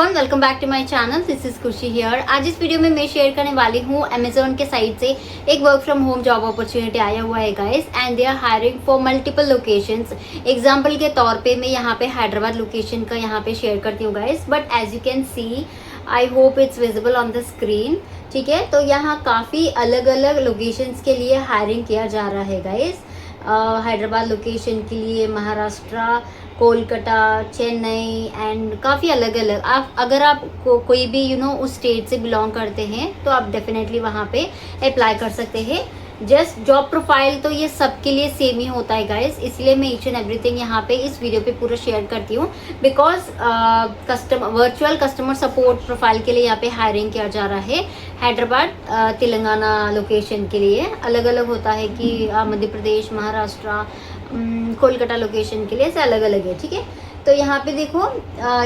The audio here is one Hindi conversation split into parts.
Everyone, welcome back to my channel. This is Khushi here. आज इस वीडियो में मैं शेयर करने वाली हूँ अमेजोन के साइट से एक work from home job opportunity आया हुआ है guys, and they are hiring for multiple locations. Example के तौर पे मैं यहाँ पे हैदराबाद लोकेशन का यहाँ पे शेयर करती हूँ guys, but as you can see, I hope it's visible on the screen. ठीक है, तो यहाँ काफ़ी अलग अलग लोकेशंस के लिए हायरिंग किया जा रहा है गाइस। हैदराबाद लोकेशन के लिए, महाराष्ट्र, कोलकाता, चेन्नई एंड काफ़ी अलग अलग। आप अगर आप कोई भी उस स्टेट से बिलोंग करते हैं तो आप डेफिनेटली वहाँ पे अप्लाई कर सकते हैं। जस्ट जॉब प्रोफाइल तो ये सबके लिए सेम ही होता है गाइस, इसलिए मैं ईच एंड एवरीथिंग यहाँ पे इस वीडियो पे पूरा शेयर करती हूँ। Because virtual customer support profile के लिए यहाँ पे हायरिंग किया जा रहा है। हैदराबाद तेलंगाना लोकेशन के लिए अलग अलग होता है कि मध्य प्रदेश, महाराष्ट्र, कोलकाता लोकेशन के लिए से अलग अलग है। ठीक है, तो यहाँ पे देखो,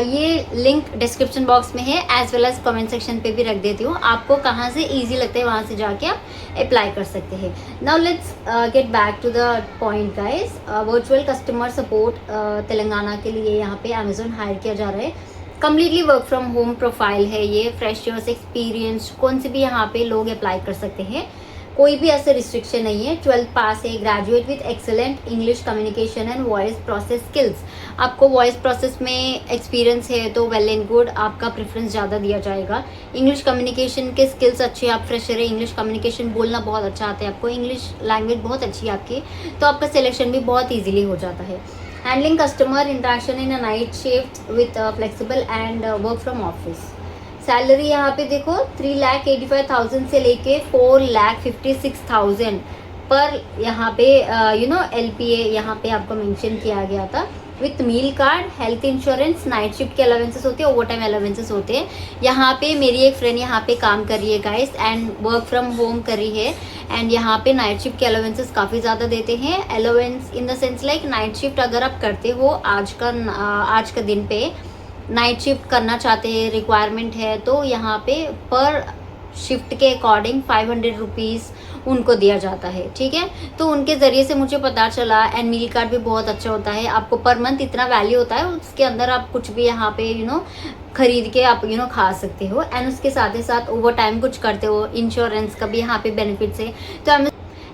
ये लिंक डिस्क्रिप्शन बॉक्स में है, as well as comment section पे भी रख देती हूँ। आपको कहाँ से इजी लगता है वहाँ से जाके आप अप्लाई कर सकते हैं। Now let's get back to the point guys. Virtual customer support Telangana के लिए यहाँ पे अमेजोन हायर किया जा रहा है। Completely work from home profile है ये। फ्रेशर्स, एक्सपीरियंस, कौन से भी यहाँ पे लोग अप्लाई कर सकते हैं, कोई भी ऐसे रिस्ट्रिक्शन नहीं है। 12th पास है, graduate with excellent English communication and voice process skills. आपको वॉइस प्रोसेस में एक्सपीरियंस है तो वेल एंड गुड, आपका प्रेफरेंस ज़्यादा दिया जाएगा। इंग्लिश कम्युनिकेशन के स्किल्स अच्छे, आप फ्रेशर है, इंग्लिश कम्युनिकेशन बोलना बहुत अच्छा आता है आपको, इंग्लिश लैंग्वेज बहुत अच्छी है आपकी, तो आपका सिलेक्शन भी बहुत ईजिली हो जाता है। Handling customer interaction in a night shift with flexible and work from office. Salary यहाँ पे देखो 3,85,000 से लेके 4,56,000 पर यहाँ पे LPA यहाँ पे आपको मेंशन किया गया था, with meal card, health insurance, night shift के अलावेंसेस होते हैं, ओवर टाइम अलावेंसेस होते हैं। यहाँ पे मेरी एक फ्रेंड यहाँ पे काम कर रही है guys, and work from home कर रही है, एंड यहाँ पे नाइट शिफ्ट के अलावेंसेस काफ़ी ज़्यादा देते हैं। Allowance in the sense like night shift अगर आप करते हो आज का दिन पे नाइट शिफ्ट करना चाहते हैं, रिक्वायरमेंट है, तो यहाँ पे पर शिफ्ट के अकॉर्डिंग 500 रुपीज़ उनको दिया जाता है। ठीक है, तो उनके ज़रिए से मुझे पता चला, एंड मील कार्ड भी बहुत अच्छा होता है। आपको पर मंथ इतना वैल्यू होता है, उसके अंदर आप कुछ भी यहाँ पे खरीद के आप खा सकते हो, एंड उसके साथ ही साथ ओवर टाइम कुछ करते हो, इंश्योरेंस का भी यहाँ पे बेनिफिट्स है। तो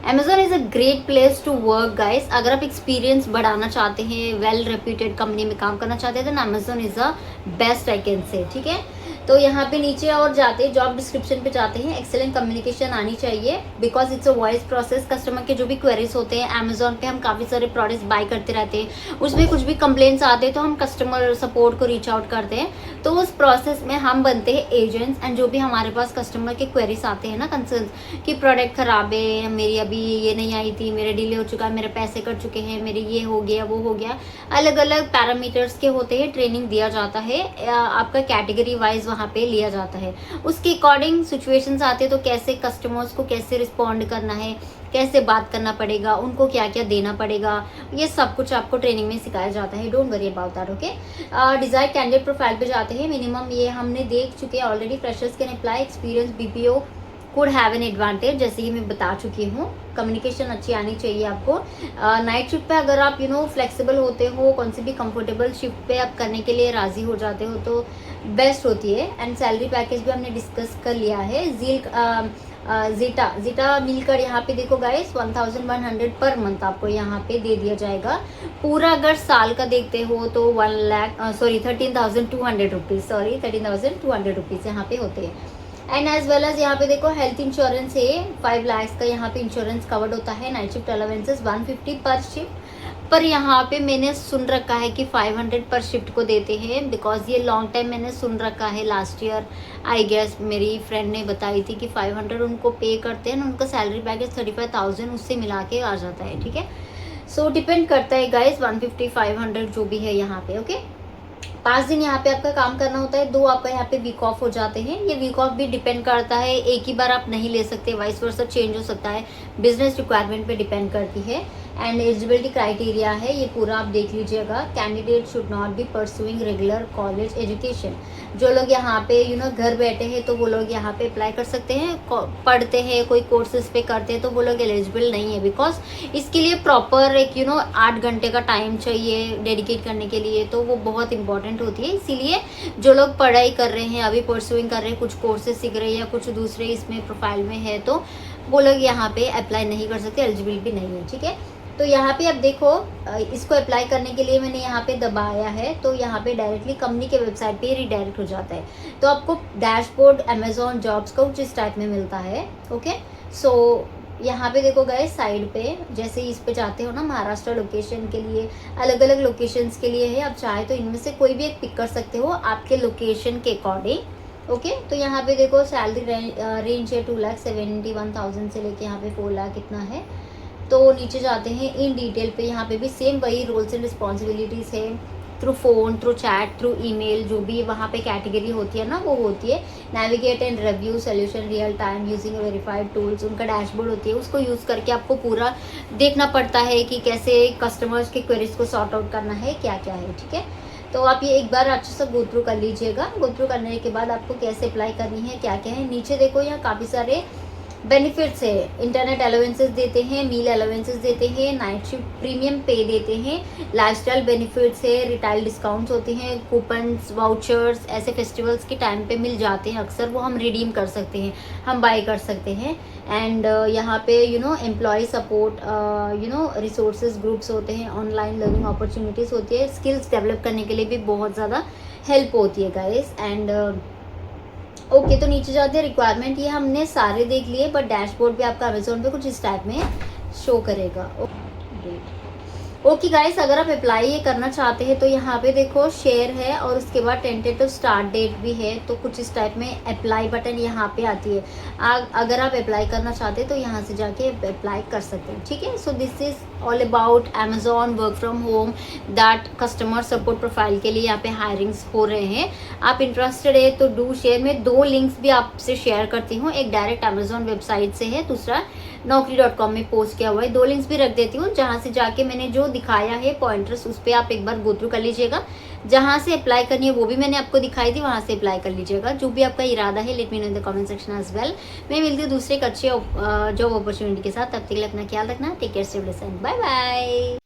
Amazon is a great place to work guys. अगर आप एक्सपीरियंस बढ़ाना चाहते हैं, वेल रेप्यूटेड कंपनी में काम करना चाहते हैं, तो Amazon is a best I can say. ठीक है, तो यहाँ पे नीचे और जाते हैं, जॉब डिस्क्रिप्शन पे जाते हैं। एक्सेलेंट कम्युनिकेशन आनी चाहिए, because it's a voice process. Customer के जो भी क्वेरीज होते हैं, अमेजोन पे हम काफ़ी सारे प्रोडक्ट्स बाय करते रहते हैं, उसमें कुछ भी कंप्लेंट्स आते हैं तो हम कस्टमर सपोर्ट को रीच आउट करते हैं। तो उस प्रोसेस में हम बनते हैं एजेंट्स, एंड जो भी हमारे पास कस्टमर के क्वेरीज आते हैं ना, कंसर्न कि प्रोडक्ट ख़राब है, मेरी अभी ये नहीं आई थी, मेरे डिले हो चुका है, मेरे पैसे कट चुके हैं, मेरे ये हो गया वो हो गया, अलग अलग पैरामीटर्स के होते हैं, ट्रेनिंग दिया जाता है, आपका कैटेगरी वाइज वहाँ पे लिया जाता है। उसके अकॉर्डिंग सिचुएशंस आते हैं, तो कैसे कस्टमर्स को कैसे रिस्पॉन्ड करना है, कैसे बात करना पड़ेगा, उनको क्या क्या देना पड़ेगा, ये सब कुछ आपको ट्रेनिंग में सिखाया जाता है। Don't worry about that. Okay, desire candidate profile पे जाते हैं। मिनिमम ये हमने देख चुके हैं already. Freshers can apply, experience BPO could have an advantage, जैसे कि मैं बता चुकी हूँ। कम्युनिकेशन अच्छी आनी चाहिए आपको। नाइट शिफ्ट पे अगर आप फ्लेक्सिबल होते हो, कौन सी भी कंफर्टेबल शिफ्ट पे आप करने के लिए राजी हो जाते हो तो बेस्ट होती है। एंड सैलरी पैकेज भी हमने डिस्कस कर लिया है। जीटा मील कर यहाँ पे देखो गाइस, 1100 पर मंथ आपको यहाँ पे दे दिया जाएगा। पूरा अगर साल का देखते हो तो 13,200 रुपीज़, 13,200 रुपीज़ यहाँ पे होते हैं। एंड एज वेल एज यहाँ पे देखो हेल्थ इंश्योरेंस है, 5 लाख का यहाँ पे इंश्योरेंस कवर्ड होता है। नाइट शिफ्ट अलावेंसेस 150 पर शिफ्ट, पर यहाँ पे मैंने सुन रखा है कि 500 पर शिफ्ट को देते हैं, बिकॉज ये लॉन्ग टाइम मैंने सुन रखा है। लास्ट ईयर आई गेस मेरी फ्रेंड ने बताई थी कि 500 उनको पे करते हैं, उनका सैलरी पैकेज 35,000 उससे मिला के आ जाता है। ठीक है, सो डिपेंड करता है गाइज, 150 500 जो भी है यहाँ पे। ओके, 5 दिन यहाँ पे आपका काम करना होता है, 2 आपका यहाँ पे वीक ऑफ हो जाते हैं। ये वीक ऑफ भी डिपेंड करता है, एक ही बार आप नहीं ले सकते, वाइस वर्सा चेंज हो सकता है, बिजनेस रिक्वायरमेंट पे डिपेंड करती है। एंड एलिजिबिलिटी क्राइटेरिया है ये पूरा, आप देख लीजिएगा। Candidate should not be pursuing regular college education. जो लोग यहाँ पे घर बैठे हैं तो वो लोग यहाँ पे अप्लाई कर सकते हैं, पढ़ते हैं, कोई कोर्सेज पे करते हैं तो वो लोग एलिजिबल नहीं है, बिकॉज इसके लिए प्रॉपर एक 8 घंटे का टाइम चाहिए डेडिकेट करने के लिए, तो वो बहुत इंपॉर्टेंट रिक्वायरमेंट होती है। इसीलिए जो लोग पढ़ाई कर रहे हैं, अभी परसुइंग कर रहे हैं, कुछ कोर्सेज सीख रहे हैं या कुछ दूसरे इसमें प्रोफाइल में है, तो वो लोग यहाँ पे अप्लाई नहीं कर सकते, एलिजिबल भी नहीं है। ठीक है, तो यहाँ पे अब देखो, इसको अप्लाई करने के लिए मैंने यहाँ पे दबाया है, तो यहाँ पे डायरेक्टली कंपनी के वेबसाइट पे रिडायरेक्ट हो जाता है। तो आपको डैशबोर्ड अमेजोन जॉब्स का कुछ इस टाइप में मिलता है। ओके, सो यहाँ पे देखो गाइस, साइड पे जैसे इस पे जाते हो ना, महाराष्ट्र लोकेशन के लिए, अलग अलग लोकेशंस के लिए है। आप चाहे तो इनमें से कोई भी एक पिक कर सकते हो आपके लोकेशन के अकॉर्डिंग। ओके, तो यहाँ पे देखो सैलरी रेंज है 2,71,000 से लेके यहाँ पे 4 लाख इतना है। तो नीचे जाते हैं इन डिटेल पे, यहाँ पे भी सेम वही रोल्स एंड रिस्पॉन्सिबिलिटीज़ है, through phone, through chat, through email, जो भी वहाँ पे कैटेगरी होती है ना वो होती है। Navigate and review solution real time using verified tools, उनका डैशबोर्ड होती है, उसको यूज़ करके आपको पूरा देखना पड़ता है कि कैसे कस्टमर्स के क्वेरीज को सॉर्ट आउट करना है, क्या क्या है। ठीक है, तो आप ये एक बार अच्छे से गो थ्रू कर लीजिएगा। गो थ्रू करने के बाद आपको कैसे अप्लाई करनी है, क्या क्या है, नीचे देखो यहाँ काफ़ी सारे बेनिफिट्स है। इंटरनेट अलाउंसेस देते हैं, मील अलाउंसेस देते हैं, नाइट शिफ्ट प्रीमियम पे देते हैं, लाइफस्टाइल बेनिफिट्स है, रिटेल डिस्काउंट्स होते हैं, कूपन्स, वाउचर्स ऐसे फेस्टिवल्स के टाइम पे मिल जाते हैं अक्सर, वो हम रिडीम कर सकते हैं, हम बाय कर सकते हैं। एंड यहाँ पे एम्प्लॉय सपोर्ट, रिसोर्सेज ग्रुप्स होते हैं, ऑनलाइन लर्निंग अपॉर्चुनिटीज़ होती है, स्किल्स डेवलप करने के लिए भी बहुत ज़्यादा हेल्प होती है गाइस। एंड ओके, तो नीचे जाते हैं रिक्वायरमेंट, ये हमने सारे देख लिए, बट डैशबोर्ड पे आपका अमेजोन पे कुछ इस टाइप में शो करेगा। ओके गाइस, अगर आप अप्लाई ये करना चाहते हैं तो यहाँ पे देखो शेयर है और उसके बाद टेंटेटिव स्टार्ट डेट भी है, तो कुछ इस टाइप में अप्लाई बटन यहाँ पे आती है। अगर आप अप्लाई करना चाहते हैं तो यहाँ से जाके अप्लाई कर सकते हैं। ठीक है, so this is all about Amazon work from home that customer support profile के लिए यहाँ पे हायरिंग्स हो रहे हैं। आप इंटरेस्टेड है तो डू शेयर। में 2 लिंक्स भी आपसे शेयर करती हूँ, एक डायरेक्ट अमेजोन वेबसाइट से है, दूसरा naukri.com में पोस्ट किया हुआ है। 2 लिंक्स भी रख देती हूँ, जहाँ से जाके मैंने जो दिखाया है पॉइंटर्स, उस पर आप एक बार गो थ्रू कर लीजिएगा। जहाँ से अप्लाई करनी है वो भी मैंने आपको दिखाई थी, वहाँ से अप्लाई कर लीजिएगा। जो भी आपका इरादा है, let me know in the comment section as well. मैं मिलती हूँ दूसरे एक अच्छे जॉब अपॉर्चुनिटी के साथ, तब तक के लिए अपना ख्याल रखना। Take care, stay blessed, bye bye.